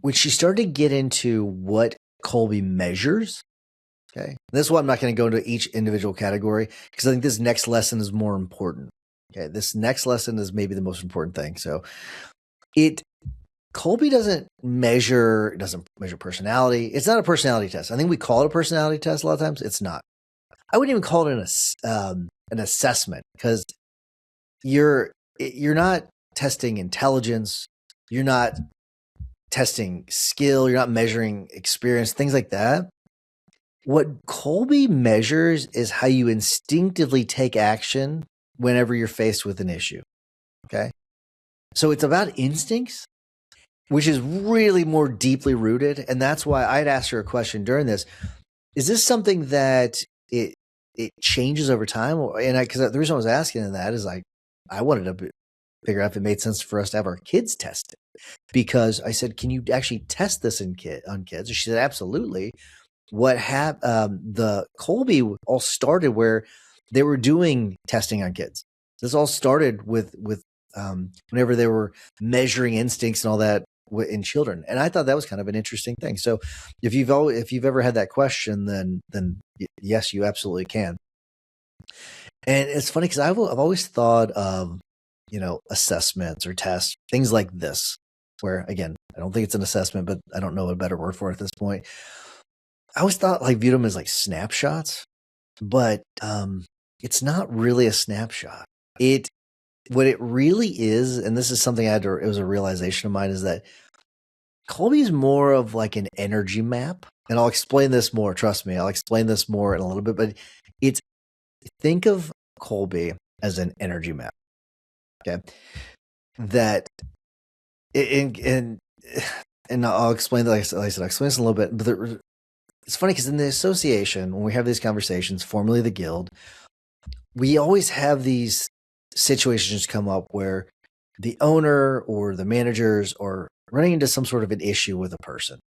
when she started to get into what Kolbe measures, okay, this is why I'm not going to go into each individual category because I think this next lesson is more important. Okay, this next lesson is maybe the most important thing. So Kolbe doesn't measure personality. It's not a personality test. I think we call it a personality test a lot of times. It's not. I wouldn't even call it an assessment because you're not testing intelligence. You're not testing skill. You're not measuring experience, things like that. What Kolbe measures is how you instinctively take action whenever you're faced with an issue. Okay. So it's about instincts, which is really more deeply rooted. And that's why I'd asked her a question during this. Is this something that it changes over time? Because the reason I was asking that is like, I wanted to figure out if it made sense for us to have our kids test it. Because I said, can you actually test this on kids? And she said, absolutely. The Kolbe all started where they were doing testing on kids. This all started with whenever they were measuring instincts and all that in children. And I thought that was kind of an interesting thing. So if you've ever had that question, then yes, you absolutely can. And it's funny because I've always thought of, assessments or tests, things like this, where again, I don't think it's an assessment, but I don't know a better word for it at this point. I always viewed them as like snapshots, but it's not really a snapshot. What it really is, and this is something it was a realization of mine, is that Kolbe is more of like an energy map. And I'll explain this more. Trust me, I'll explain this more in a little bit, but think of Kolbe as an energy map. Okay. That and I'll explain that. Like I said, I'll explain this a little bit, but it's funny because in the association, when we have these conversations, formerly the guild, we always have these situations come up where the owner or the managers are running into some sort of an issue with a person.